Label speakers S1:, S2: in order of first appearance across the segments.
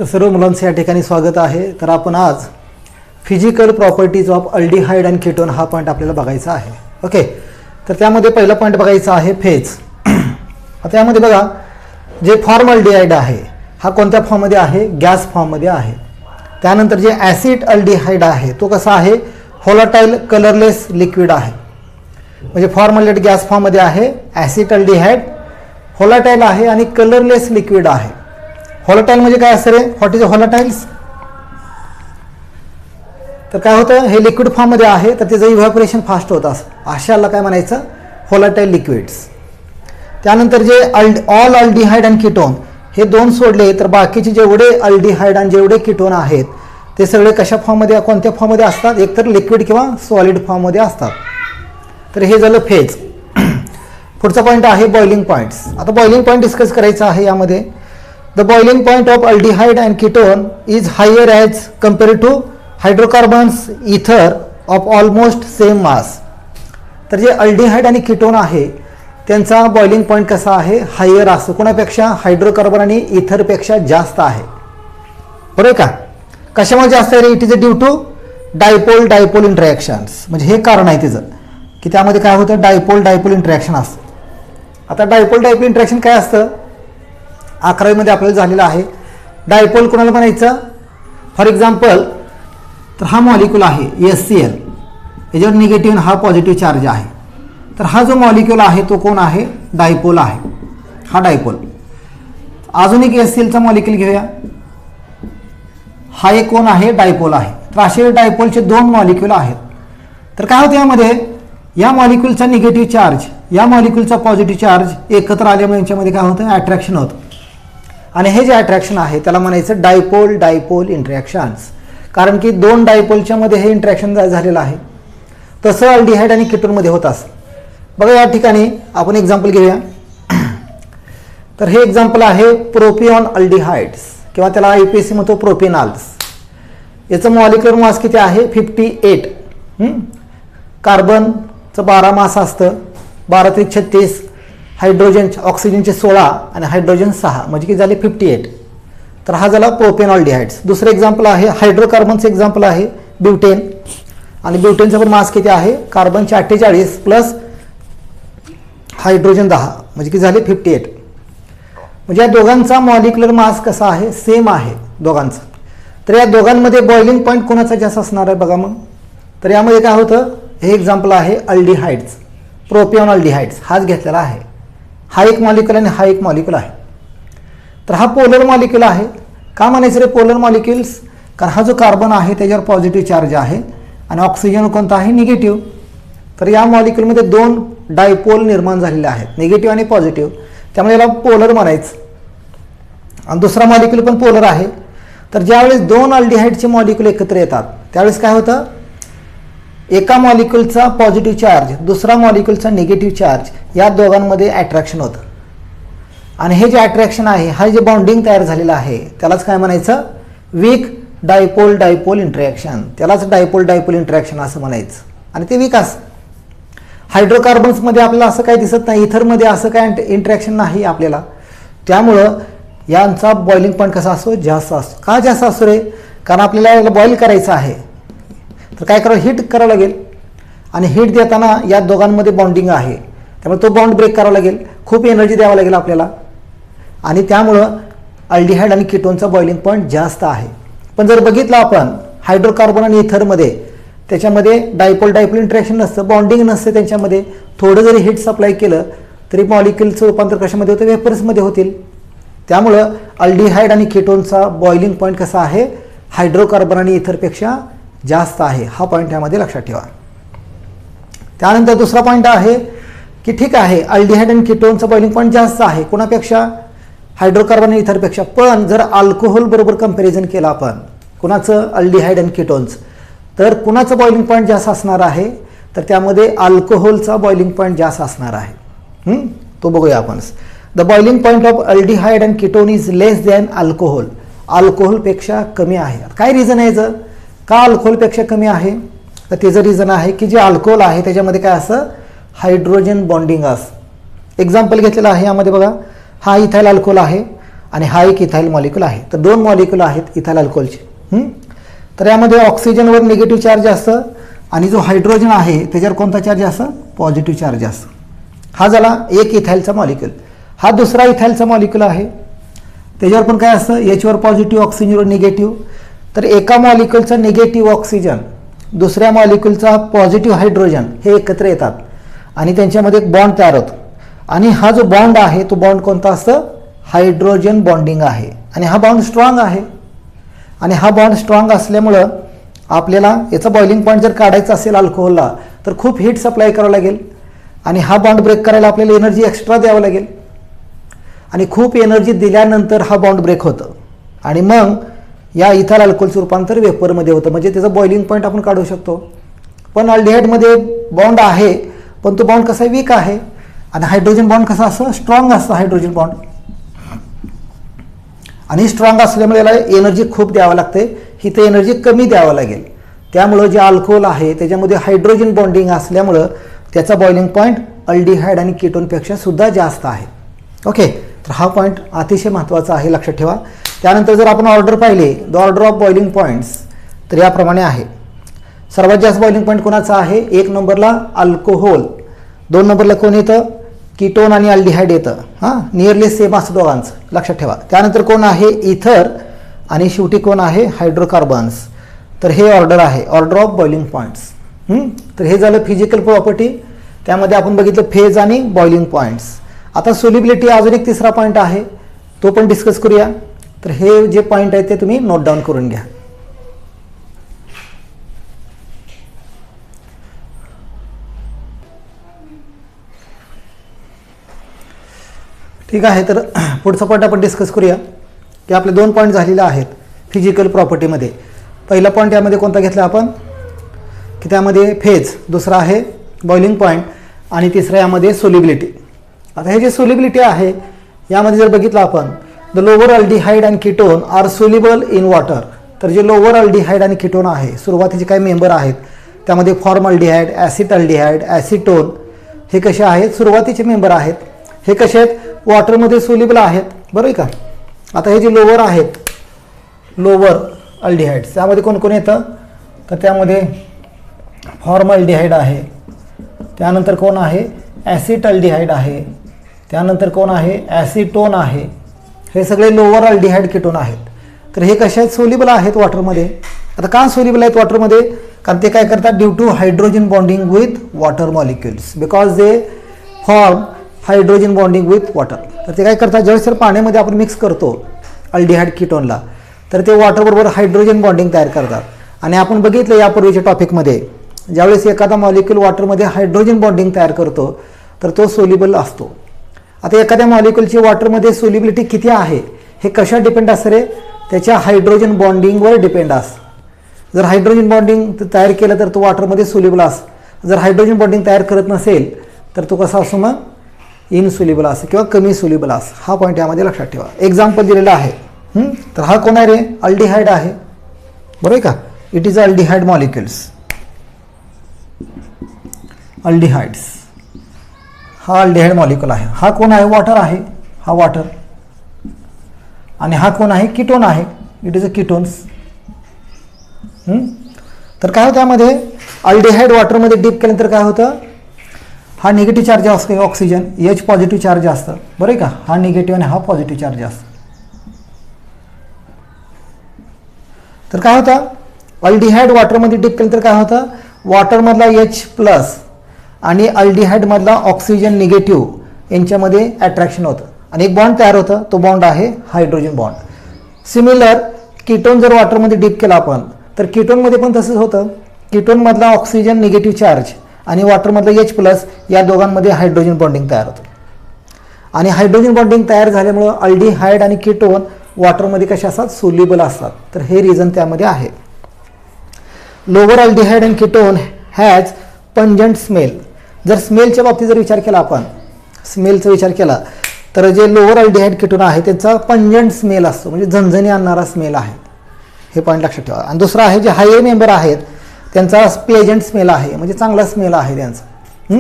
S1: तर सर्व मुलांचे या ठिकाणी स्वागत आहे। तर आपण आज physical properties of aldehyde and ketone हा पॉइंट आपल्याला बघायचा आहे। ओके, तर त्यामध्ये पहिला पॉइंट बघायचा आहे फेज। आता यामध्ये बघा, जे फॉर्मल्डिहाइड आहे हा कोणत्या फॉर्ममध्ये आहे? गॅस फॉर्ममध्ये आहे। त्यानंतर जे ॲसिड अल्डिहाइड आहे तो कसा आहे? व्होलाटाइल कलरलेस लिक्विड आहे। म्हणजे फॉर्मल्डिहाइड गॅस फॉर्ममध्ये आहे, ॲसिड अल्डिहाइड व्होलाटाइल आहे आणि कलरलेस लिक्विड आहे। व्होलाटाइल म्हणजे काय असतं रे? What is व्होलाटाइल्स? तर काय होतं, हे लिक्विड फॉर्ममध्ये आहे तर त्याचं इव्हॅपोरेशन फास्ट होत असतं, अशाला काय म्हणायचं? व्होलाटाइल लिक्विड्स। त्यानंतर जे ऑल अल्डिहाइड अँड कीटोन हे दोन सोडले तर बाकीचे जेवढे अल्डिहाइड आणि जेवढे कीटोन आहेत ते सगळे कशा फॉर्ममध्ये, कोणत्या फॉर्ममध्ये असतात? एकतर लिक्विड किंवा सॉलिड फॉर्ममध्ये असतात। तर हे झालं फेज। पुढचा पॉईंट आहे बॉइलिंग पॉईंट्स। आता बॉइलिंग पॉईंट डिस्कस करायचं आहे यामध्ये। The boiling point of aldehyde and ketone is higher as compared to hydrocarbons ether of almost same mass. तर जे अल्डिहाइड आणि कीटोन आहे त्यांचा बॉइलिंग पॉईंट कसा आहे? हायर असतो। कोणापेक्षा? हायड्रोकार्बन आणि इथरपेक्षा जास्त आहे। बरोबर का? कशामुळे जास्त आहे? It is due to dipole dipole interactions. म्हणजे हे कारण आहे त्याचं की त्यामध्ये काय होतं? डायपोल डायपोल इंटरॅक्शन असतं। आता डायपोल डायपोल इंटरॅक्शन काय असतं? 11वी मध्ये आपल्याला झालेलं आहे। डायपोल कोणाला म्हणायचं? फॉर एक्झाम्पल, तर हा मॉलिक्यूल आहे HCl, याच्यावर निगेटिव्ह हा पॉझिटिव्ह चार्ज आहे। तर हा जो मॉलिक्यूल आहे तो कोण आहे? डायपोल आहे, हा डायपोल। अजून एक HClचा मॉलिक्यूल घेऊया, हा एक कोण आहे? डायपोल आहे। तर असे डायपोलचे दोन मॉलिक्यूल आहेत। तर काय होतं यामध्ये? या मॉलिक्यूलचा निगेटिव्ह चार्ज, या मॉलिक्यूलचा पॉझिटिव्ह चार्ज एकत्र आल्यामुळे यांच्यामध्ये काय होतं? अट्रॅक्शन होतं। आणि हे जे अट्रॅक्शन आहे त्याला म्हणायचं डायपोल डायपोल इंटरॅक्शन्स, कारण की दोन डायपोलच्या मध्ये हे इंटरॅक्शन झालेलं आहे। तसं अल्डिहाइड आणि कीटोनमध्ये होत असतं। बघा या ठिकाणी आपण एक्झाम्पल घेऊया। तर हे एक्झाम्पल आहे प्रोपिऑन अल्डिहाइड्स किंवा त्याला IPAC म्हणतो प्रोपेनॉल्स। याचं मॉलिक्युलर मास किती आहे? 58। कार्बनचं 12 मास असतं, 12 ते 36, हायड्रोजन ऑक्सिजनचे 16 आणि हायड्रोजन 6, म्हणजे किती झाले? 58। तर हा झाला प्रोपेनॉल्डिहाइड्स। दुसरं एक्झाम्पल आहे हायड्रोकार्बनचं एक्झाम्पल आहे ब्युटेन, आणि ब्युटेनचा पण मास किती आहे? कार्बनचे 48 प्लस हायड्रोजन 10, म्हणजे किती झाले? 58। म्हणजे या दोघांचा मॉलिक्युलर मास कसा आहे? सेम आहे दोघांचा। तर या दोघांमध्ये बॉइलिंग पॉईंट कोणाचा जास्त असणार आहे बघा मग। तर यामध्ये काय होतं? हे एक्झाम्पल आहे अल्डिहाइड्स, प्रोपिऑन अल्डिहाइड्स हाच घेतलेला आहे। हा एक मॉलिक्यूल आणि हा एक मॉलिक्यूल आहे। तर हा पोलर मॉलिक्यूल आहे। का म्हणायचं रे पोलर मॉलिक्युल्स? कारण हा जो कार्बन आहे त्याच्यावर पॉझिटिव्ह चार्ज आहे आणि ऑक्सिजन कोणता आहे? निगेटिव्ह। तर या मॉलिक्यूलमध्ये दोन डायपोल निर्माण झालेले आहेत, निगेटिव्ह आणि पॉझिटिव्ह, त्यामुळे याला पोलर म्हणायचं। आणि दुसरा मॉलिक्यूल पण पोलर आहे। तर ज्यावेळेस दोन अल्डिहाइडचे मॉलिक्यूल एकत्र येतात त्यावेळेस काय होतं? एका मॉलिक्यूलचा पॉझिटिव्ह चार्ज, दुसरा मॉलिक्यूलचा निगेटिव्ह चार्ज, या दोघांमध्ये अट्रॅक्शन होतं। आणि हे जे अट्रॅक्शन आहे, हा जे बॉन्डिंग तयार झालेलं आहे त्यालाच काय म्हणायचं? वीक डायपोल डायपोल इंटरॅक्शन, त्यालाच डायपोल डायपोल इंटरॅक्शन असं म्हणायचं। आणि ते वीक असतं। हायड्रोकार्बन्समध्ये आपल्याला असं काही दिसत नाही, इथरमध्ये असं काय इंटरॅक्शन नाही आपल्याला, त्यामुळं यांचा बॉइलिंग पॉईंट कसा असतो? जास्त असतो। का जास्त असतो रे? कारण आपल्याला याला बॉईल करायचं आहे, तर काय करावं? हीट करावं लागेल, आणि हीट देताना या दोघांमध्ये बॉन्डिंग आहे त्यामुळे तो बॉन्ड ब्रेक करावा लागेल, खूप एनर्जी द्यावं लागेल आपल्याला, आणि त्यामुळं अल्डिहाइड आणि कीटोनचा बॉइलिंग पॉईंट जास्त आहे। पण जर बघितलं आपण हायड्रोकार्बन आणि इथरमध्ये, त्याच्यामध्ये डायपोल डायपोल इंटरॅक्शन नसतं, बॉन्डिंग नसतं त्यांच्यामध्ये, थोडं जरी हीट सप्लाय केलं तरी मॉलिक्युलचं रूपांतर कशामध्ये होतं? वेपर्समध्ये होतील। त्यामुळं अल्डिहाइड आणि कीटोनचा बॉइलिंग पॉईंट कसा आहे? हायड्रोकार्बन आणि इथरपेक्षा जास्त आहे। हा पॉईंट यामध्ये लक्षात ठेवा। त्यानंतर दुसरा पॉईंट आहे की ठीक आहे अल्डिहाइड आणि कीटोनचा बॉइलिंग पॉईंट जास्त आहे कोणापेक्षा? हायड्रोकार्बन आणि इथरपेक्षा। पण जर अल्कोहोल बरोबर कंपॅरिझन केलं आपण कुणाचं? अल्डिहाइड आणि कीटोन्स, तर कुणाचं बॉइलिंग पॉईंट जास्त असणार आहे? तर त्यामध्ये अल्कोहोलचा बॉइलिंग पॉईंट जास्त असणार आहे। तो बघूया आपण। The boiling point of aldehyde and ketone is less than alcohol, अल्कोहोलपेक्षा कमी आहे। काय रिझन आहे याचं? का अल्कोहोलपेक्षा कमी आहे? तर त्याचं रिझन आहे की जे अल्कोहोल आहे त्याच्यामध्ये काय असं? हायड्रोजन बॉन्डिंग असं। एक्झाम्पल घेतलेलं आहे यामध्ये बघा, हा इथाइल अल्कोहोल आहे आणि हा एक इथाइल मॉलिक्यूल आहे. तर 2 मॉलिक्यूल आहेत इथाइल अल्कोहोलचे. तर यामध्ये ऑक्सिजनवर निगेटिव्ह चार्ज असतं आणि जो हायड्रोजन आहे त्याच्यावर कोणता चार्ज असतं? पॉझिटिव्ह चार्ज असतं. हा झाला एक इथाइलचा मॉलिक्यूल. हा दुसरा इथाइलचा मॉलिक्यूल आहे, त्याच्यावर पण काय असतं? एचवर पॉझिटिव्ह, ऑक्सिजनवर निगेटिव्ह. तर एका मॉलिक्यूलचा निगेटिव्ह ऑक्सिजन, दुसऱ्या मॉलिक्यूलचा पॉझिटिव्ह हायड्रोजन हे एकत्र येतात आणि त्यांच्यामध्ये एक बॉन्ड तयार होतो. आणि हा जो बॉन्ड आहे तो बॉन्ड कोणता असतं? हायड्रोजन बॉन्डिंग आहे. आणि हा बॉन्ड स्ट्रॉंग आहे. आणि हा बॉन्ड स्ट्रॉंग असल्यामुळं आपल्याला याचा बॉइलिंग पॉईंट जर काढायचा असेल अल्कोहोलला तर खूप हीट सप्लाय करावं लागेल आणि हा बॉन्ड ब्रेक करायला आपल्याला एनर्जी एक्स्ट्रा द्यावं लागेल. आणि खूप एनर्जी दिल्यानंतर हा बॉन्ड ब्रेक होतं आणि मग या इथाइल अल्कोहोलचं रूपांतर वेपरमध्ये होतं. म्हणजे त्याचा बॉइलिंग पॉईंट आपण काढू शकतो. पण अल्डिहाइडमध्ये बॉन्ड आहे, पण तो बॉन्ड कसा वीक आहे. आणि हायड्रोजन बॉन्ड कसा असतं? स्ट्रॉंग असतं हायड्रोजन बॉन्ड. आणि स्ट्रॉंग असल्यामुळे याला एनर्जी खूप द्यावं लागते, ही तर एनर्जी कमी द्यावं लागेल. त्यामुळं जे अल्कोहोल आहे त्याच्यामध्ये हायड्रोजन बॉन्डिंग असल्यामुळं त्याचा बॉइलिंग पॉईंट अल्डिहाइड आणि कीटोनपेक्षा सुद्धा जास्त आहे. ओके, तर हा पॉईंट अतिशय महत्त्वाचा आहे, लक्षात ठेवा. त्यानंतर जर आपण ऑर्डर पाहिले, the order of boiling points, तर याप्रमाणे आहे. सर्वात जास्त बॉइलिंग पॉईंट कोणाचा आहे? 1 नंबरला अल्कोहोल, 2 नंबरला कोण येतं? कीटोन आणि अल्डिहाइड येतं. नियरली सेम असं दोघांचं, लक्षात ठेवा. त्यानंतर कोण आहे? इथर, आणि शेवटी कोण आहे? हायड्रोकार्बन्स. तर हे ऑर्डर आहे, ऑर्डर ऑफ बॉइलिंग पॉईंट्स. तर हे झालं फिजिकल प्रॉपर्टी. त्यामध्ये आपण बघितलं फेज आणि बॉइलिंग पॉईंट्स. आता सोल्युबिलिटी अजून एक तिसरा पॉईंट आहे, तो पण डिस्कस करूया. तर हे जे पॉईंट आहेत ते तुम्ही नोट डाऊन करून घ्या. ठीक आहे, तर पुढचा पॉईंट आपण डिस्कस करूया की आपले 2 पॉईंट झालेले आहेत फिजिकल प्रॉपर्टीमध्ये. पहिला पॉईंट यामध्ये कोणता घेतला आपण? की त्यामध्ये फेज, दुसरा आहे बॉइलिंग पॉईंट आणि तिसरा यामध्ये सोल्युबिलिटी. आता हे जे सोल्युबिलिटी आहे यामध्ये जर बघितलं आपण, the lower aldehyde and ketone are soluble in water. तर जे लोअर अल्डिहाइड आणि कीटोन आहे, सुरुवातीचे काही मेंबर आहेत त्यामध्ये फॉर्मल्डिहाइड, ॲसिड अल्डिहाइड, ॲसिटोन, हे कसे आहेत? सुरुवातीचे मेंबर आहेत. हे कसे आहेत? वॉटरमध्ये सोल्युबल आहेत, बरोबर का. आता हे जे लोअर आहेत, लोअर अल्डिहाइड्स, त्यामध्ये कोण कोण येतं? तर त्यामध्ये फॉर्मल्डिहाइड आहे, त्यानंतर कोण आहे? ॲसिड अल्डिहाइड आहे, त्यानंतर कोण आहे? ॲसिटोन आहे. हे सगळे लोअर अल्डिहाइड कीटोन आहेत. तर हे कसे आहेत? सोल्युबल आहेत वॉटरमध्ये. आता का सोल्युबल आहेत वॉटरमध्ये? कारण ते काय करतात? Due two hydrogen bonding with water molecules, because they form hydrogen bonding with water. तर ते काय करतात? ज्यावेळेस जर पाण्यामध्ये आपण मिक्स करतो अल्डिहाइड कीटोनला, तर ते वॉटरबरोबर हायड्रोजन बॉन्डिंग तयार करतात. आणि आपण बघितलं यापूर्वीच्या टॉपिकमध्ये, ज्यावेळेस एखादा मॉलिक्यूल वॉटरमध्ये हायड्रोजन बॉन्डिंग तयार करतो तर तो सोल्युबल असतो. आता एखाद्या मॉलिक्यूलची वॉटरमध्ये सोल्युबिलिटी किती आहे हे कशा डिपेंड असतं रे? त्याच्या हायड्रोजन बॉन्डिंगवर डिपेंड असतं. जर हायड्रोजन बॉन्डिंग तयार केलं तर तो वॉटरमध्ये सोल्युबल असतं. जर हायड्रोजन बॉन्डिंग तयार करत नसेल तर तो कसा असतो? मग इनसोल्युबल असं किंवा कमी सोल्युबल असं. हा पॉईंट यामध्ये लक्षात ठेवा. एक्झाम्पल दिलेला आहे. तर हा कोण आहे रे? अल्डिहाइड आहे, बरोबर का. It is aldehyde molecules, aldehydes. हा अल्डिहाइड मॉलिक्यूल आहे. हा कोण आहे? वॉटर आहे, हा वॉटर. आणि हा कोण आहे? कीटोन आहे, इट इज अ कीटोन्स. तर काय होतं यामध्ये? अल्डिहाइड वॉटरमध्ये डीप केल्यानंतर काय होतं? हा निगेटिव्ह चार्ज असतो ऑक्सिजन, एच पॉझिटिव्ह चार्ज असतं, बरोबर का. हा निगेटिव्ह आणि हा पॉझिटिव्ह चार्ज असतो. तर काय होतं? अल्डिहाइड वॉटरमध्ये डीप केल्यानंतर काय होतं? वॉटरमधला एच प्लस आणि अल्डिहाइडमधला ऑक्सिजन निगेटिव्ह यांच्यामध्ये अट्रॅक्शन होतं आणि एक बॉन्ड तयार होतं. तो बॉन्ड आहे हायड्रोजन बॉन्ड. सिमिलर कीटोन जर वॉटरमध्ये डीप केला आपण तर कीटोनमध्ये पण तसंच होतं. कीटोनमधला ऑक्सिजन निगेटिव्ह चार्ज आणि वॉटरमधलं एच प्लस या दोघांमध्ये हायड्रोजन बॉन्डिंग तयार होतं. आणि हायड्रोजन बॉन्डिंग तयार झाल्यामुळं अल्डिहाइड आणि कीटोन वॉटरमध्ये कसे असतात? सोल्युबल असतात. तर हे रिझन त्यामध्ये आहे. Lower aldehyde and ketone has pungent smell. जर स्मेलच्या बाबतीत जर विचार केला आपण, स्मेलचा विचार केला तर जे लोअर अल्डिहाइड कीटोन आहे त्यांचा पंजंट स्मेल असतो, म्हणजे झणझणी आणणारा स्मेल आहे. हे पॉईंट लक्षात ठेवा. आणि दुसरा आहे जे हाय मेंबर आहेत त्यांचा प्लेजंट स्मेल आहे, म्हणजे चांगला स्मेल आहे त्यांचा.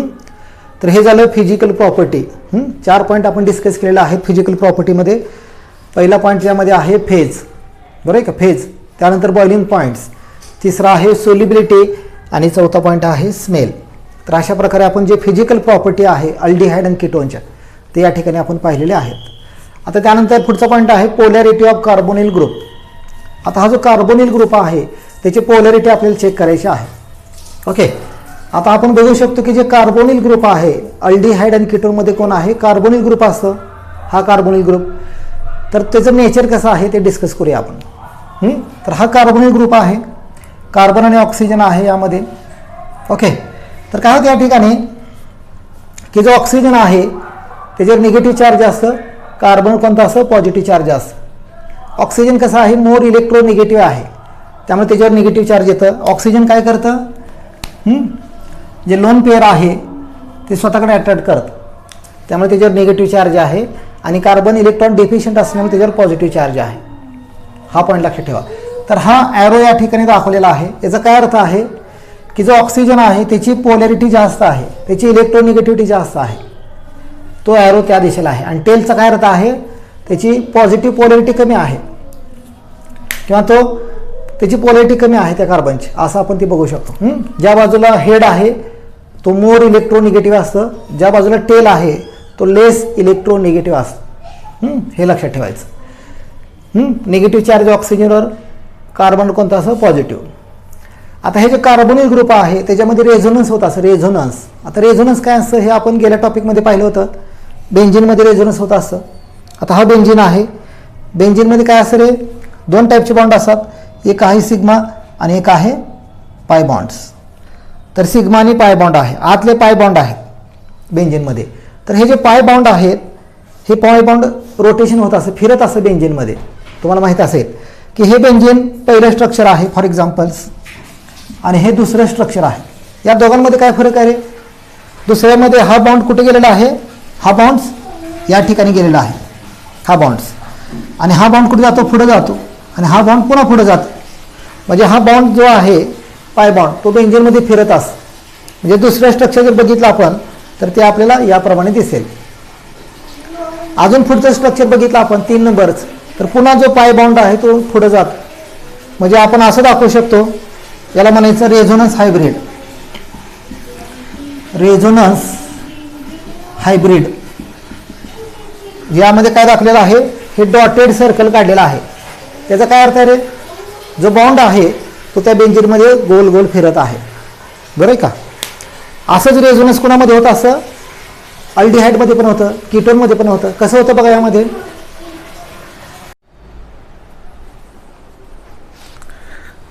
S1: तर हे झालं फिजिकल प्रॉपर्टी. 4 पॉईंट आपण डिस्कस केलेले आहेत फिजिकल प्रॉपर्टीमध्ये. पहिला पॉईंट यामध्ये आहे फेज, बरं आहे का, फेज. त्यानंतर बॉइलिंग पॉईंट्स, तिसरा आहे सोल्युबिलिटी आणि चौथा पॉईंट आहे स्मेल. तर अशा प्रकारे आपण जे फिजिकल प्रॉपर्टी आहे अल्डिहाइड आणि कीटोनच्या ते या ठिकाणी आपण पाहिलेले आहेत. आता त्यानंतर पुढचा पॉईंट आहे पोलॅरिटी ऑफ कार्बोनिल ग्रुप. आता हा जो कार्बोनिल ग्रुप आहे त्याची पोलॅरिटी आपल्याला चेक करायची आहे. ओके, आता आपण बघू शकतो की जे कार्बोनिल ग्रुप आहे अल्डिहाइड आणि कीटोनमध्ये कोण आहे, कार्बोनिल ग्रुप असतं, हा कार्बोनिल ग्रुप. तर त्याचं नेचर कसं आहे ते डिस्कस करूया आपण. तर हा कार्बोनिल ग्रुप आहे, कार्बन आणि ऑक्सिजन आहे यामध्ये. ओके, तर काय होतं या ठिकाणी की जो ऑक्सिजन आहे त्याच्यावर निगेटिव्ह चार्ज असतं, कार्बन कोणता असतं, पॉझिटिव्ह चार्ज असतं. ऑक्सिजन कसं आहे, मोर इलेक्ट्रोनिगेटिव्ह आहे, त्यामुळे त्याच्यावर निगेटिव्ह चार्ज येतं. ऑक्सिजन काय करतं, जे लोन पेअर आहे ते स्वतःकडे अट्रॅक्ट करतं, त्यामुळे त्याच्यावर निगेटिव्ह चार्ज आहे. आणि कार्बन इलेक्ट्रॉन डेफिशियंट असल्यामुळे त्याच्यावर पॉझिटिव्ह चार्ज आहे. हा पॉईंट लक्षात ठेवा. तर हा ॲरो या ठिकाणी दाखवलेला आहे. याचा काय अर्थ आहे की जो ऑक्सिजन आहे त्याची पोलॅरिटी जास्त आहे, त्याची इलेक्ट्रोनिगेटिव्हिटी जास्त आहे, तो ॲरो त्या दिशेला आहे. आणि टेलचा काय अर्थ आहे, त्याची पॉझिटिव्ह पोलॅरिटी कमी आहे किंवा त्याची पोलॅरिटी कमी आहे त्या कार्बनची, असं आपण ते बघू शकतो. ज्या बाजूला हेड आहे तो मोर इलेक्ट्रोनिगेटिव्ह असतं, ज्या बाजूला टेल आहे तो लेस इलेक्ट्रोनिगेटिव्ह असतं. हे लक्षात ठेवायचं. निगेटिव्ह चार्ज ऑक्सिजनवर, कार्बन कोणता असं, पॉझिटिव्ह. आता हे जे कार्बोनिल ग्रुप आहे त्याच्यामध्ये रेझोनन्स होत असं, रेझोनन्स. आता रेझोनन्स काय असतं हे आपण गेल्या टॉपिकमध्ये पाहिलं होतं. बेंझिनमध्ये रेझोनन्स होत असतं. आता हा बेंझिन आहे, बेंझिनमध्ये काय असतं रे, दोन टाईपचे बॉन्ड असतात, एक आहे सिग्मा आणि एक आहे पाय बॉन्ड्स. तर सिग्मा आणि पाय बॉन्ड आहे, आतले पाय बॉन्ड आहेत बेंझिनमध्ये. तर हे जे पाय बॉन्ड आहेत हे पाय बॉन्ड रोटेशन होत असं, फिरत असं बेंझिनमध्ये. तुम्हाला माहीत असेल की हे बेंझिन पहिलं स्ट्रक्चर आहे फॉर एक्झाम्पल्स, आणि हे दुसरं स्ट्रक्चर आहे. या दोघांमध्ये काय फरक आहे रे, दुसऱ्यामध्ये हा बॉन्ड कुठे गेलेला आहे, हा बॉन्ड्स या ठिकाणी गेलेला आहे, हा बॉन्ड्स. आणि हा बॉन्ड कुठे जातो, पुढे जातो, आणि हा बॉन्ड पुन्हा पुढे जातो. म्हणजे हा बॉन्ड जो आहे पाय बॉन्ड तो बेंझिनमध्ये फिरत असतो. म्हणजे दुसरं स्ट्रक्चर जर बघितलं आपण तर ते आपल्याला याप्रमाणे दिसेल. अजून पुढचं स्ट्रक्चर बघितलं आपण 3 नंबरच, तर पुन्हा जो पाय बॉन्ड आहे तो पुढे जातो. म्हणजे आपण असं दाखवू शकतो, याला म्हणायचं रेझोनन्स हायब्रिड. रेझोनन्स हायब्रिड यामध्ये काय दाखवलेलं आहे, हे डॉटेड सर्कल काढलेलं आहे. त्याचा काय अर्थ आहे रे, जो बॉन्ड आहे तो त्या बेंझिनमध्ये गोल गोल फिरत आहे, बरं आहे का. असंच रेझोनन्स कोणामध्ये होतं, असं अल्डिहाइडमध्ये पण होतं, कीटोनमध्ये पण होतं. कसं होतं बघा यामध्ये,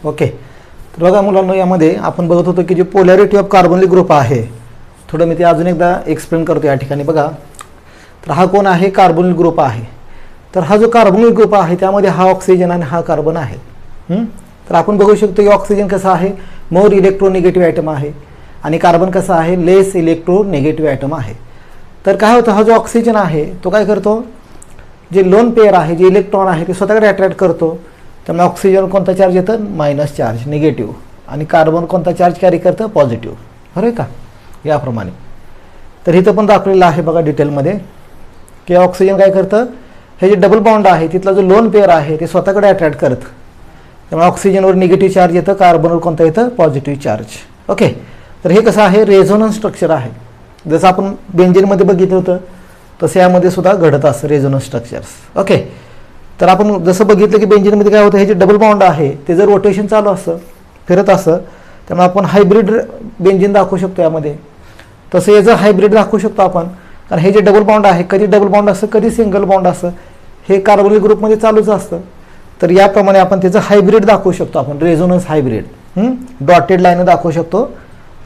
S1: ओके. तर बघा मुलांना, यामध्ये आपण बघत होतो की जे पोलॅरिटी ऑफ कार्बोनिल ग्रुप आहे, थोडं मी ते अजून एकदा एक्सप्लेन करतो या ठिकाणी. बघा, तर हा कोण आहे, कार्बोनिल ग्रुप आहे. तर हा जो कार्बोनिल ग्रुप आहे त्यामध्ये हा ऑक्सिजन आणि हा कार्बन आहे. तर आपण बघू शकतो की ऑक्सिजन कसा आहे, मोर इलेक्ट्रोनिगेटिव्ह आयटम आहे, आणि कार्बन कसा आहे, लेस इलेक्ट्रोनिगेटिव्ह आयटम आहे. तर काय होतं, हा जो ऑक्सिजन आहे तो काय करतो, जे लोन पेअर आहे, जे इलेक्ट्रॉन आहे ते स्वतःकडे अट्रॅक्ट करतो. त्यामुळे ऑक्सिजन कोणता चार्ज येतं, मायनस चार्ज, निगेटिव्ह. आणि कार्बन कोणता चार्ज कॅरी करतं, पॉझिटिव्ह, बरं आहे का, याप्रमाणे. तर इथं पण दाखवलेलं आहे बघा डिटेलमध्ये की ऑक्सिजन काय करतं, हे जे डबल बॉन्ड आहे तिथला जो लोन पेअर आहे ते स्वतःकडे अट्रॅक्ट करतं. त्यामुळे ऑक्सिजनवर निगेटिव्ह चार्ज येतं, कार्बनवर कोणता येतं, पॉझिटिव्ह चार्ज. ओके, तर हे कसं आहे, रेझोनन्स स्ट्रक्चर आहे. जसं आपण बेंझिनमध्ये बघितलं होतं तसं यामध्ये सुद्धा घडत असतं रेझोनन्स स्ट्रक्चर्स. ओके, तर आपण जसं बघितलं की बेंझिनमध्ये काय होतं, हे जे डबल बॉन्ड आहे ते जर रोटेशन चालू असतं, फिरत असतं, त्यामुळे आपण हायब्रिड बेंझिन दाखवू शकतो यामध्ये. तसं याचं हायब्रिड दाखवू शकतो आपण, कारण हे जे डबल बॉन्ड आहे कधी डबल बॉन्ड असतं, कधी सिंगल बॉन्ड असतं, हे कार्बोनिल ग्रुपमध्ये चालूच असतं. तर याप्रमाणे आपण त्याचं हायब्रिड दाखवू शकतो, आपण रेझोनन्स हायब्रिड. डॉटेड लाईन दाखवू शकतो,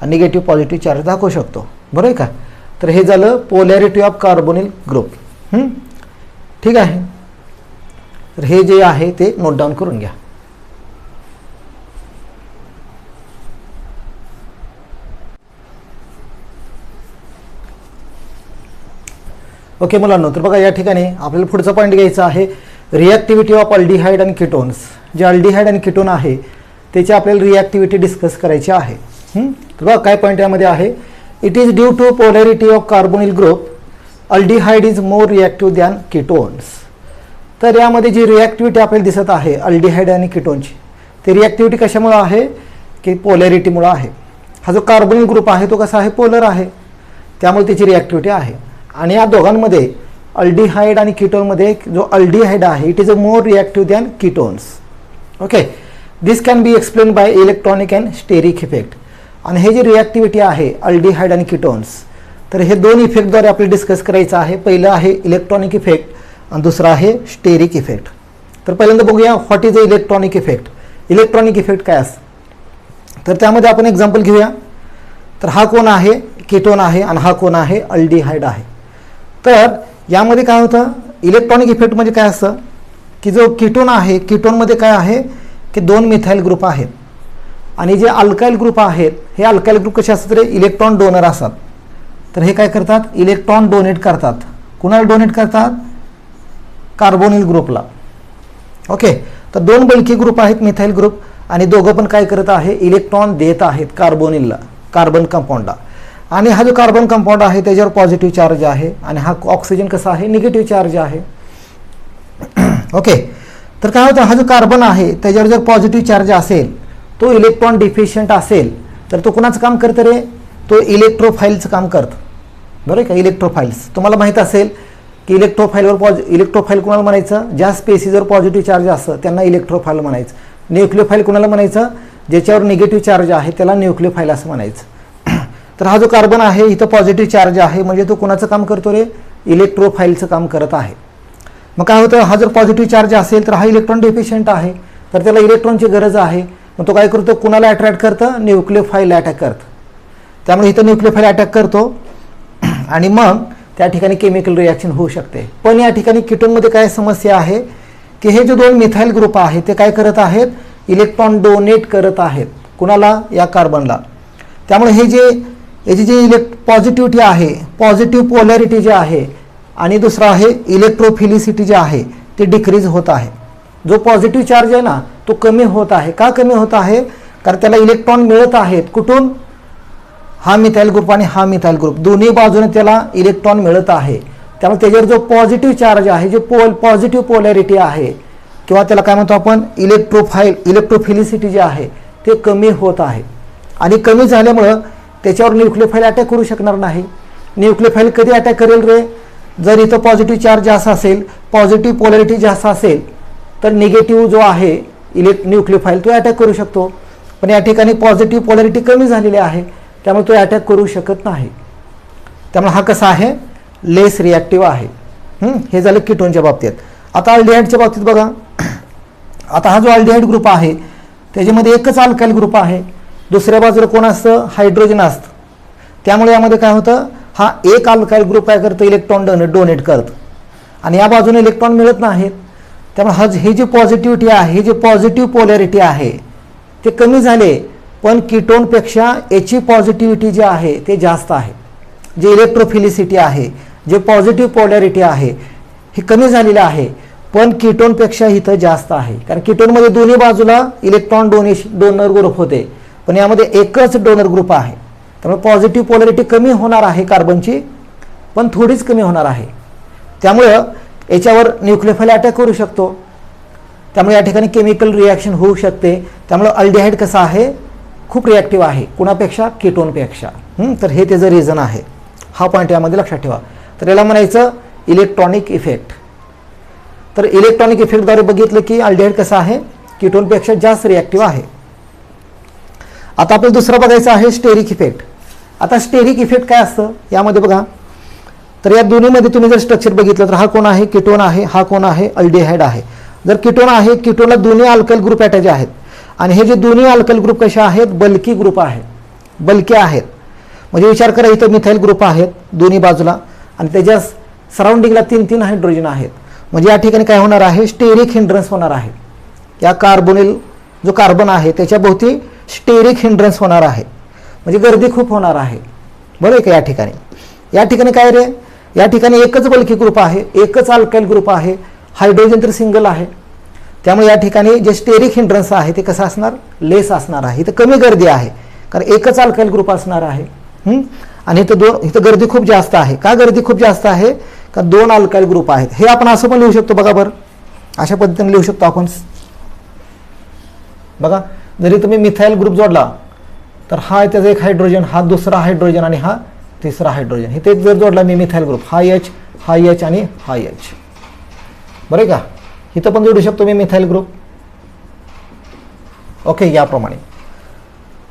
S1: निगेटिव्ह पॉझिटिव्ह चार्ज दाखवू शकतो, बरं आहे का. तर हे झालं पोलॅरिटी ऑफ कार्बोनिल ग्रुप. ठीक आहे, तर हे जे आहे ते नोट डाऊन करून घ्या. ओके मुलांनो, तर बघा या ठिकाणी आपल्याला पुढचा पॉईंट घ्यायचा आहे, रिॲक्टिव्हिटी ऑफ अल्डिहाइड आणि कीटोन्स. जे अल्डिहाइड आणि कीटोन आहे त्याची आपल्याला रिॲक्टिव्हिटी डिस्कस करायची आहे. तर बघा काय पॉईंट यामध्ये आहे, it is due to polarity of carbonyl group aldehyde is more reactive than ketones. तर यामध्ये जी रिॲक्टिव्हिटी आपल्याला दिसत आहे अल्डिहाइड आणि कीटोनची, ती रिॲक्टिव्हिटी कशामुळे आहे की पोलॅरिटीमुळे आहे. हा जो कार्बोनिल ग्रुप आहे तो कसा आहे, पोलर आहे, त्यामुळे त्याची रिॲक्टिव्हिटी आहे. आणि या दोघांमध्ये अल्डिहाइड आणि कीटोनमध्ये जो अल्डिहाइड आहे it is a more reactive than ketones. Okay, this can be explain by electronic and steric effect. आणि हे जी रिॲक्टिव्हिटी आहे अल्डिहाइड आणि कीटोन्स, तर हे दोन इफेक्टद्वारे आपल्याला डिस्कस करायचं आहे. पहिलं आहे इलेक्ट्रॉनिक इफेक्ट आणि दुसरा आहे स्टेरिक इफेक्ट. तर पहिल्यांदा बघूया what is a electronic effect. Electronic effect काय असतं, तर त्यामध्ये आपण एक्झाम्पल घेऊया. तर हा कोण आहे, कीटोन आहे आणि हा कोण आहे, अल्डिहाइड आहे. तर यामध्ये काय होतं, इलेक्ट्रॉनिक इफेक्ट म्हणजे काय असतं की जो कीटोन आहे, कीटोनमध्ये काय आहे की दोन मिथाइल ग्रुप आहेत आणि जे अल्काइल ग्रुप आहेत हे अल्काइल ग्रुप कसे असतात, इलेक्ट्रॉन डोनर असतात. तर हे काय करतात, इलेक्ट्रॉन डोनेट करतात. कुणाला डोनेट करतात, कार्बोनिल ग्रुपला. ओके, तर दोन बल्की ग्रुप आहेत मिथाइल ग्रुप आणि दोघं पण काय करत आहे, इलेक्ट्रॉन देत आहेत कार्बोनिलला, कार्बन कंपाऊंडला. आणि हा जो कार्बन कंपाऊंड आहे त्याच्यावर पॉझिटिव्ह चार्ज आहे आणि हा ऑक्सिजन कसा आहे, निगेटिव्ह चार्ज आहे. ओके, तर काय होतं, हा जो कार्बन आहे त्याच्यावर जर पॉझिटिव्ह चार्ज असेल, तो इलेक्ट्रॉन डिफिशियंट असेल, तर तो कुणाचं काम करतं रे, तो इलेक्ट्रोफाईलचं काम करतं. बरं का, इलेक्ट्रोफाईल्स तुम्हाला माहीत असेल की इलेक्ट्रोफाईल कुणाला म्हणायचं, ज्या स्पेसिसवर पॉझिटिव्ह चार्ज असतं त्यांना इलेक्ट्रोफाईल म्हणायचं. न्यूक्लिओफाईल कुणाला म्हणायचं, ज्याच्यावर निगेटिव्ह चार्ज आहे त्याला न्यूक्लिओफाईल असं म्हणायचं. तर हा जो कार्बन आहे इथं पॉझिटिव्ह चार्ज आहे म्हणजे तो कुणाचं काम करतो रे, इलेक्ट्रोफाईलचं काम करत आहे. मग काय होतं, हा जर पॉझिटिव्ह चार्ज असेल तर हा इलेक्ट्रॉन डिफिशियंट आहे, तर त्याला इलेक्ट्रॉनची गरज आहे. मग तो काय करतो, कुणाला अट्रॅक्ट करतं, न्यूक्लिओफाईल अटॅक करतं. त्यामुळे इथं न्यूक्लिओफाईल अटॅक करतो आणि मग त्या ठिकाणी केमिकल रिॲक्शन होऊ शकते. पण या ठिकाणी कीटोनमध्ये काय समस्या आहे की हे जे दोन मिथाइल ग्रुप आहेत ते काय करत आहेत, इलेक्ट्रॉन डोनेट करत आहेत. कुणाला, या कार्बनला. त्यामुळे याची जी पॉझिटिव्हिटी आहे, पॉझिटिव्ह पोलॅरिटी जी आहे आणि दुसरा आहे इलेक्ट्रोफिलिसिटी जी आहे ते डिक्रीज होत आहे. जो पॉझिटिव्ह चार्ज आहे ना तो कमी होत आहे. का कमी होत आहे, कारण त्याला इलेक्ट्रॉन मिळत आहेत. कुठून, हा मिथाइल ग्रुप आणि हा मिथाइल ग्रुप दोन्ही बाजूने त्याला इलेक्ट्रॉन मिळत आहे. त्यामुळे त्याच्यावर जो पॉझिटिव्ह चार्ज आहे, जे पॉझिटिव्ह पोलॅरिटी आहे किंवा त्याला काय म्हणतो आपण इलेक्ट्रोफिलिसिटी जी आहे ते कमी होत आहे. आणि कमी झाल्यामुळं त्याच्यावर न्यूक्लिओफाईल अटॅक करू शकणार नाही. न्यूक्लिओफाईल कधी अटॅक करेल रे, जर इथं पॉझिटिव्ह चार्ज जास्त असेल, पॉझिटिव्ह पोलॅरिटी जास्त असेल तर निगेटिव्ह जो आहे न्यूक्लिओफाईल तो अटॅक करू शकतो. पण या ठिकाणी पॉझिटिव्ह पोलॅरिटी कमी झालेली आहे त्यामुळे तो अटॅक करू शकत नाही. त्यामुळे हा कसा आहे, लेस रिॲक्टिव्ह आहे. हे झालं कीटोनच्या बाबतीत. आता अल्डिहाइडच्या बाबतीत बघा. आता हा जो अल्डिहाइड ग्रुप आहे त्याच्यामध्ये एकच अल्काइल ग्रुप आहे, दुसऱ्या बाजूला कोण असतं, हायड्रोजन असतं. त्यामुळे यामध्ये काय होतं, हा एक अल्काइल ग्रुप काय करतं, इलेक्ट्रॉन डोनेट करतं आणि या बाजूने इलेक्ट्रॉन मिळत नाहीत. त्यामुळे ही जी पॉझिटिव्हिटी आहे, ही जी पॉझिटिव्ह पोलॅरिटी आहे ते कमी झाले. पण कीटोनपेक्षा याची पॉझिटिव्हिटी जी आहे ते जास्त आहे. जे इलेक्ट्रोफिलिसिटी आहे, जे पॉझिटिव्ह पोलॅरिटी आहे हे कमी झालेलं आहे. पण कीटोनपेक्षा इथं जास्त आहे, कारण कीटोनमध्ये दोन्ही बाजूला इलेक्ट्रॉन डोनर ग्रुप होते पण यामध्ये एकच डोनर ग्रुप आहे. त्यामुळे पॉझिटिव्ह पोलॅरिटी कमी होणार आहे कार्बनची, पण थोडीच कमी होणार आहे. त्यामुळं याच्यावर न्यूक्लिओफाईल अटॅक करू शकतो. त्यामुळे या ठिकाणी केमिकल रिॲक्शन होऊ शकते. त्यामुळे अल्डिहाइड कसा आहे, खूप रिॲक्टिव्ह आहे कुणापेक्षा, कीटोनपेक्षा. तर हे त्याचं रिझन आहे. हा पॉईंट यामध्ये लक्षात ठेवा. तर याला म्हणायचं इलेक्ट्रॉनिक इफेक्ट. तर इलेक्ट्रॉनिक इफेक्टद्वारे बघितलं की अल्डिहाइड कसा आहे, कीटोनपेक्षा जास्त रिॲक्टिव्ह आहे. आता आपल्याला दुसरा बघायचा आहे स्टेरिक इफेक्ट. आता स्टेरिक इफेक्ट काय असतं यामध्ये बघा. तर या दोन्हीमध्ये तुम्ही जर स्ट्रक्चर बघितलं तर हा कोण आहे, कीटोन आहे, हा कोण आहे, अल्डिहाइड आहे. जर कीटोन आहे, कीटोनला दोन्ही अल्काइल ग्रुप अटॅच आहेत आणि हे जे दोन्ही अल्काइल ग्रुप कसे आहेत, बल्की ग्रुप आहेत, बल्की आहेत. म्हणजे विचार करा, इथं मिथाइल ग्रुप आहेत दोन्ही बाजूला आणि त्याच्या सराउंडिंगला 3 हायड्रोजन आहेत. म्हणजे या ठिकाणी काय होणार आहे, स्टेरिक हिंड्रन्स होणार आहे. या कार्बोनिल जो कार्बन आहे त्याच्या भोवती स्टेरिक हिंड्रन्स होणार आहे, म्हणजे गर्दी खूप होणार आहे. बरोबर का. या ठिकाणी काय रे, या ठिकाणी एकच बल्की ग्रुप आहे, एकच अल्काइल ग्रुप आहे, हायड्रोजन तर सिंगल आहे. त्यामुळे या ठिकाणी जे स्टेरिक हिंड्रन्स आहे ते कसं असणार, लेस असणार आहे. इथं कमी गर्दी आहे कारण एकच अल्काइल ग्रुप असणार आहे. आणि इथं गर्दी खूप जास्त आहे. का गर्दी खूप जास्त आहे, का 2 अल्काइल ग्रुप आहेत. हे आपण असं पण लिहू शकतो बघा बरं. अशा पद्धतीने लिहू शकतो आपण. बघा जरी तुम्ही मिथाइल ग्रुप जोडला तर हा त्याचा एक हायड्रोजन, हा दुसरा हायड्रोजन आणि हा तिसरा हायड्रोजन. इथे जर जोडला मी मिथाइल ग्रुप, हा H आणि हा H. बरं आहे का. इथं पण जोडू शकतो मी मिथाइल ग्रुप. ओके याप्रमाणे.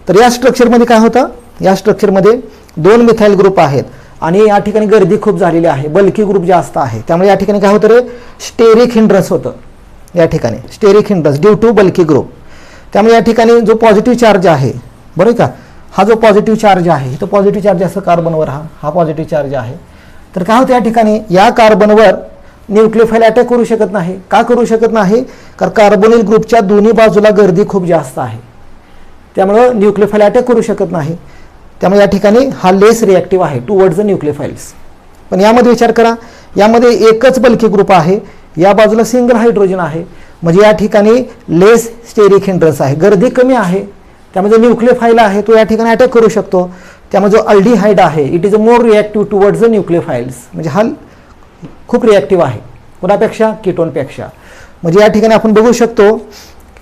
S1: तर या स्ट्रक्चरमध्ये काय होतं, या स्ट्रक्चरमध्ये 2 मिथाइल ग्रुप आहेत आणि या ठिकाणी गर्दी खूप झालेली आहे, बल्की ग्रुप जास्त आहे. त्यामुळे या ठिकाणी काय होतं रे, स्टेरिक हिंड्रन्स होतं या ठिकाणी, steric hindrance due to bulky group. त्यामुळे या ठिकाणी जो पॉझिटिव्ह चार्ज आहे, बरं का, हा जो पॉझिटिव्ह चार्ज आहे, तो पॉझिटिव्ह चार्ज असं कार्बनवर, हा पॉझिटिव्ह चार्ज आहे. तर काय होतं या ठिकाणी, या कार्बनवर न्यूक्लियोफाइल अटॅक करू शकत नाही. का करू शकत नाही, कारण कार्बोनिल ग्रुपच्या दोन्ही बाजूला गर्दी खूप जास्त आहे, त्यामुळं न्यूक्लियोफाइल अटॅक करू शकत नाही. त्यामुळे या ठिकाणी हा लेस रिॲक्टिव्ह आहे टुवर्ड्स द न्यूक्लियोफाइल्स. पण यामध्ये विचार करा, यामध्ये एकच बल्की ग्रुप आहे, या बाजूला सिंगल हायड्रोजन आहे, म्हणजे या ठिकाणी लेस स्टेरिक हिंड्रन्स आहे, गर्दी कमी आहे. त्यामध्ये न्यूक्लियोफाइल आहे तो या ठिकाणी अटॅक करू शकतो. त्यामुळे जो अल्डिहाइड आहे it is a more reactive towards the nucleophiles, म्हणजे हा खूप रिॲक्टिव्ह आहे कोणापेक्षा, कीटोनपेक्षा. म्हणजे या ठिकाणी आपण बघू शकतो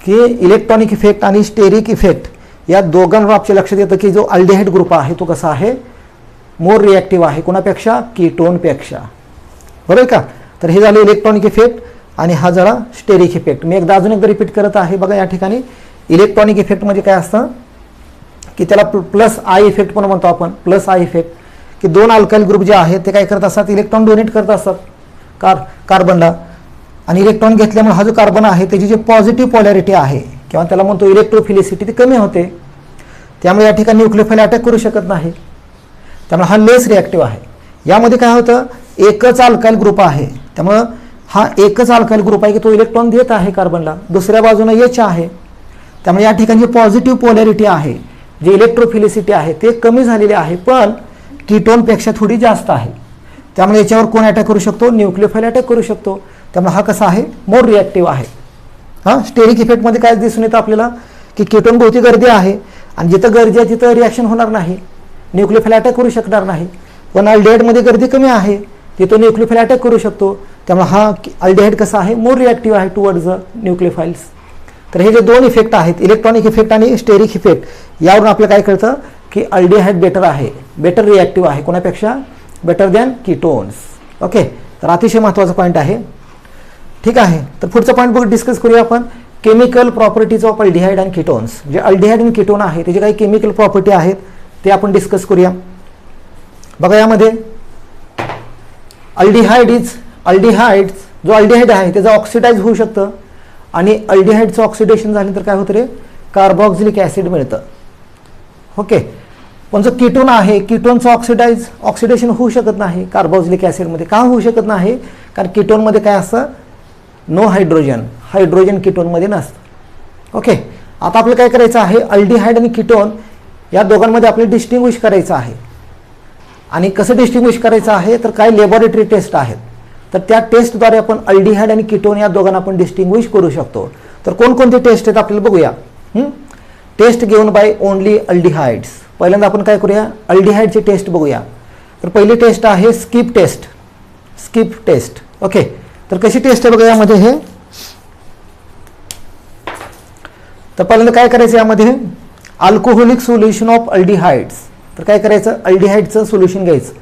S1: की इलेक्ट्रॉनिक इफेक्ट आणि स्टेरिक इफेक्ट या दोघांवर आपल्या लक्षात येतं की जो अल्डिहाइड ग्रुप आहे तो कसा आहे, मोर रिॲक्टिव्ह आहे कोणापेक्षा, कीटोनपेक्षा. बरोबर का. तर हे झालं इलेक्ट्रॉनिक इफेक्ट आणि हा झाला स्टेरिक इफेक्ट. मी अजून एकदा रिपीट करत आहे. बघा या ठिकाणी इलेक्ट्रॉनिक इफेक्ट म्हणजे काय असतं की त्याला प्लस आय इफेक्ट पण म्हणतो आपण, प्लस आय इफेक्ट, की 2 अल्काइल ग्रुप जे आहेत ते काय करत असतात, इलेक्ट्रॉन डोनेट करत असतात कार्बनला. आणि इलेक्ट्रॉन घेतल्यामुळे हा जो कार्बन आहे त्याची जी पॉझिटिव्ह पॉलॅरिटी आहे किंवा त्याला म्हणतो इलेक्ट्रोफिलिसिटी ती कमी होते. त्यामुळे या ठिकाणी न्यूक्लियोफाइल अटॅक करू शकत नाही. त्यामुळे हा लेस रिॲक्टिव्ह आहे. यामध्ये काय होतं, एकच अल्काइल ग्रुप आहे, त्यामुळं हा एकच अल्काइल ग्रुप आहे की तो इलेक्ट्रॉन देत आहे कार्बनला, दुसऱ्या बाजूने H आहे. त्यामुळे या ठिकाणी जी पॉझिटिव्ह पॉलॅरिटी आहे, जी इलेक्ट्रोफिलिसिटी आहे ते कमी झालेले आहे, पण कीटोनपेक्षा थोडी जास्त आहे. त्यामुळे याच्यावर कोण अटॅक करू शकतो, न्यूक्लियोफाइल अटॅक करू शकतो. त्यामुळे हा कसा आहे, मोर रिॲक्टिव्ह आहे. हां, स्टेरिक इफेक्टमध्ये काय दिसून येतं आपल्याला की कीटोन भोवती गर्दी आहे आणि जिथं गर्दी आहे तिथं रिॲक्शन होणार नाही, न्यूक्लियोफाइल अटॅक करू शकणार नाही. पण अल्डिहाइडमध्ये गर्दी कमी आहे, तिथं न्यूक्लियोफाइल अटॅक करू शकतो. त्यामुळे हा अल्डिहाइड कसा आहे, मोर रिॲक्टिव्ह आहे टुवर्ड्स द न्यूक्लियोफाइल्स. तर हे जे 2 इफेक्ट आहेत, इलेक्ट्रॉनिक इफेक्ट आणि स्टेरिक इफेक्ट, यावरून आपल्याला काय कळतं की अल्डिहाइड बेटर आहे, बेटर रिॲक्टिव्ह आहे कोणापेक्षा, बेटर दॅन कीटोन्स. ओके, तर अतिशय महत्त्वाचा पॉईंट आहे. ठीक आहे. तर पुढचा पॉईंट डिस्कस करूया आपण, chemical properties of aldehyde and ketones. जे अल्डिहाइड आणि कीटोन आहे त्याचे काही केमिकल प्रॉपर्टी आहेत ते आपण डिस्कस करूया. बघा यामध्ये अल्डिहाइड जो अल्डिहाइड आहे त्याचं ऑक्सिडाइज होऊ शकतं आणि अल्डिहाइडचं ऑक्सिडेशन झालं तर काय होतं रे, कार्बोक्सिलिक ॲसिड मिळतं. ओके. पण जो कीटोन आहे, कीटोनचं ऑक्सिडेशन होऊ शकत नाही कार्बोक्सिलिक ॲसिडमध्ये. का होऊ शकत नाही, कारण कीटोनमध्ये काय असतं, नो हायड्रोजन कीटोनमध्ये नसतं. ओके. आता आपल्याला काय करायचं आहे, अल्डिहाइड आणि कीटोन या दोघांमध्ये आपल्याला डिस्टिंग्विश करायचं आहे. आणि कसं डिस्टिंग्विश करायचं आहे, तर काही लॅबोरेटरी टेस्ट आहेत, तर त्या टेस्टद्वारे आपण अल्डिहाइड आणि कीटोन या दोघांना आपण डिस्टिंग्विश करू शकतो. तर कोणकोणते टेस्ट आहेत आपल्याला बघूया. Test given by only aldehydes. पहिल्यांदा आपण काय करूया, अल्डिहाइडची टेस्ट बघूया. तर पहिली टेस्ट आहे स्किप टेस्ट. ओके. तर कशी टेस्ट आहे बघा यामध्ये हे. तर पहिल्यांदा काय करायचं यामध्ये, अल्कोहोलिक सोल्युशन ऑफ अल्डिहाइड्स. तर काय करायचं, अल्डिहाइडचं सोल्युशन घ्यायचं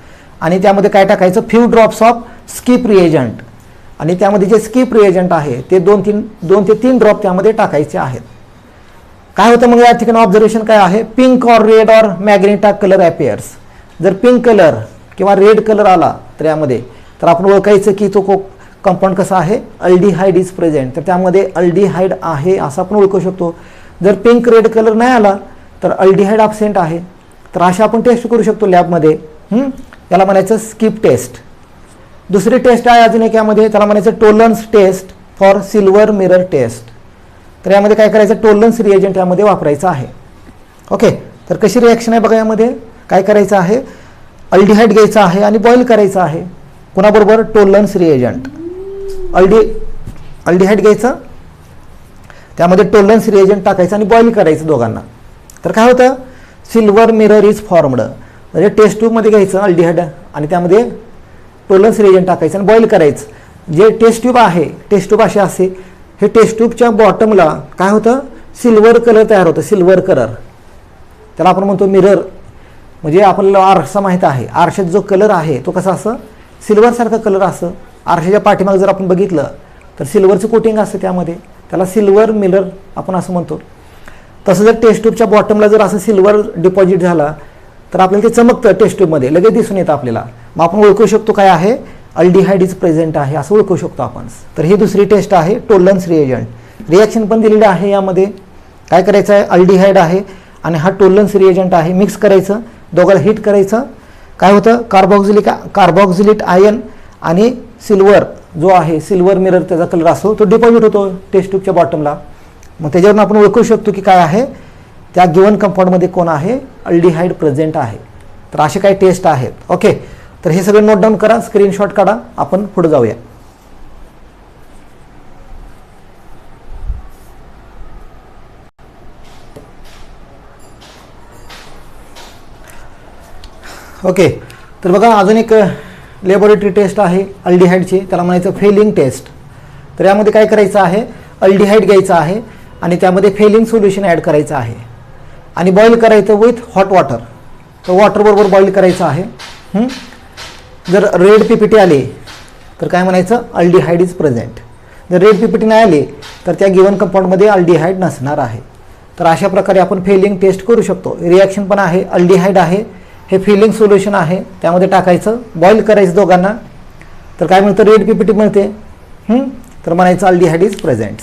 S1: आणि त्यामध्ये काय टाकायचं, few drops of skip reagent. आणि त्यामध्ये जे स्किप रिएजंट आहे ते 2 ते 3 ड्रॉप त्यामध्ये टाकायचे आहेत. काय होतं मग या ठिकाणी ऑब्झर्वेशन काय आहे, pink or red or magenta colour appears. जर पिंक कलर किंवा रेड कलर आला तर यामध्ये, तर आपण ओळखायचं की तो कंपाऊंड कसा आहे, अल्डिहाइड इज प्रेझेंट. तर त्यामध्ये अल्डिहाइड आहे असं आपण ओळखू शकतो. जर पिंक रेड कलर नाही आला तर अल्डिहाइड ॲब्सेंट आहे. तर अशा आपण टेस्ट करू शकतो लॅबमध्ये. याला म्हणायचं स्किप टेस्ट. दुसरी टेस्ट आहे अजून एक यामध्ये, त्याला म्हणायचं Tollens test for silver mirror test. तर यामध्ये काय करायचं, टोलन्स रिएजंट यामध्ये वापरायचं आहे. ओके. तर कशी रिॲक्शन आहे बघा यामध्ये, काय करायचं आहे, अल्डिहाइड घ्यायचं आहे आणि बॉईल करायचं आहे. कोणाबरोबर, टोलन्स रिएजंट. अल्डिहाइड घ्यायचं, त्यामध्ये टोलन्स रिएजंट टाकायचं आणि बॉईल करायचं दोघांना. तर काय होतं, सिल्वर मिरर इज फॉर्मड. म्हणजे टेस्ट ट्यूबमध्ये घ्यायचं अल्डिहाइड आणि त्यामध्ये टोलन्स रिएजंट टाकायचं आणि बॉईल करायचं. जे टेस्ट ट्यूब आहे, टेस्ट ट्यूब असे असते, हे टेस्ट ट्यूबच्या बॉटमला काय होतं, सिल्वर कलर तयार होतं, सिल्वर कलर. त्याला आपण म्हणतो मिरर. म्हणजे आपल्याला आरसा माहीत आहे, आरशात जो कलर आहे तो कसा असं सिल्वरसारखा कलर असं. आरशाच्या पाठीमागे जर आपण बघितलं तर सिल्वरचं कोटिंग असतं त्यामध्ये, त्याला सिल्वर मिरर आपण असं म्हणतो. तसं जर टेस्ट ट्यूबच्या बॉटमला जर असं सिल्वर डिपॉझिट झाला तर आपल्याला ते चमकतं टेस्ट ट्यूबमध्ये, लगेच दिसून येतं आपल्याला. मग आपण ओळखू शकतो काय आहे, अल्डिहाइड इज प्रेझेंट आहे असं ओळखू शकतो आपण. तर ही दुसरी टेस्ट आहे टोलन्स रिएजंट. रिॲक्शन पण दिलेली आहे यामध्ये. काय करायचं आहे, अल्डिहाइड आहे आणि हा टोलन्स रिएजंट आहे, मिक्स करायचं, दोघांना हिट करायचं. काय होतं, कार्बॉक्झिलिक आयन आणि सिल्वर जो आहे, सिल्वर मिरर त्याचा कलर असतो, तो डिपॉझिट होतो टेस्ट ट्यूबच्या बॉटमला. मग त्याच्यावरून आपण ओळखू शकतो की काय आहे, त्या गिवन कंपाऊंडमध्ये कोण आहे, अल्डिहाइड प्रेझेंट आहे. तर असे काही टेस्ट आहेत. ओके, तर हे सगळं नोट डाऊन करा, स्क्रीनशॉट काढा, आपण पुढे जाऊया. ओके, तर बघा अजून एक लॅबोरेटरी टेस्ट आहे अल्डिहाइडची, त्याला म्हणायचं फेलिंग टेस्ट. तर यामध्ये काय करायचं आहे, अल्डिहाइड घ्यायचं आहे आणि त्यामध्ये फेलिंग सोल्युशन ॲड करायचं आहे आणि बॉईल करायचं विथ हॉट वॉटर. तर वॉटरबरोबर बॉईल करायचं आहे. जर रेड पीपीटी आले तर काय म्हणायचं, अल्डिहाइड इज प्रेझेंट. जर रेड पीपीटी नाही आले तर त्या गिवन कंपाऊंडमध्ये अल्डिहाइड नसणार आहे. तर अशा प्रकारे आपण फेलिंग टेस्ट करू शकतो. रिॲक्शन पण आहे, अल्डिहाइड आहे, हे फिलिंग सोल्युशन आहे, त्यामध्ये टाकायचं, बॉईल करायचं दोघांना. तर काय मिळतं, रेड पीपीटी मिळते. तर म्हणायचं अल्डिहाइड इज प्रेझेंट.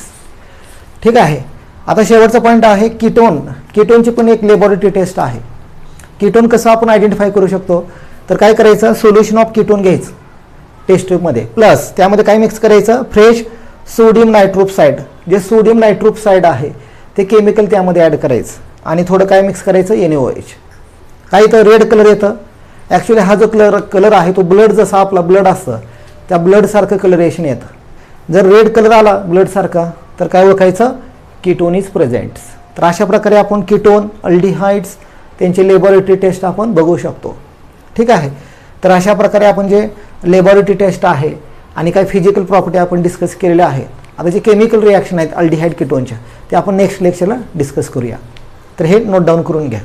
S1: ठीक आहे. आता शेवटचा पॉईंट आहे कीटोन. कीटोनची पण एक लॅबोरेटरी टेस्ट आहे. कीटोन कसं आपण आयडेंटिफाय करू शकतो, तर काय करायचं, सोल्युशन ऑफ कीटोन घ्यायचं टेस्ट ट्यूबमध्ये, प्लस त्यामध्ये काय मिक्स करायचं, फ्रेश सोडियम नायट्रोक्साईड. जे सोडियम नायट्रोक्साईड आहे ते केमिकल त्यामध्ये ॲड करायचं आणि थोडं काय मिक्स करायचं, NaOH. काही तर रेड कलर येतं. ॲक्च्युली हा जो कलर आहे तो ब्लड, जसा आपला ब्लड असतं त्या ब्लडसारखं कलरेशन येतं. जर रेड कलर आला ब्लडसारखा तर काय ओळखायचं, कीटोन इज प्रेझेंट. तर अशा प्रकारे आपण कीटोन, अल्डिहाइड्स त्यांची लॅबोरेटरी टेस्ट आपण बघू शकतो. ठीक आहे. तर अशा प्रकारे आपण जे लॅबोरेटरी टेस्ट आहे आणि काही फिजिकल प्रॉपर्टी आपण डिस्कस केलेल्या आहेत. आता जे केमिकल रिॲक्शन आहेत अल्डिहाइड कीटोनच्या ते आपण नेक्स्ट लेक्चरला डिस्कस करूया. तर हे नोट डाऊन करून घ्या.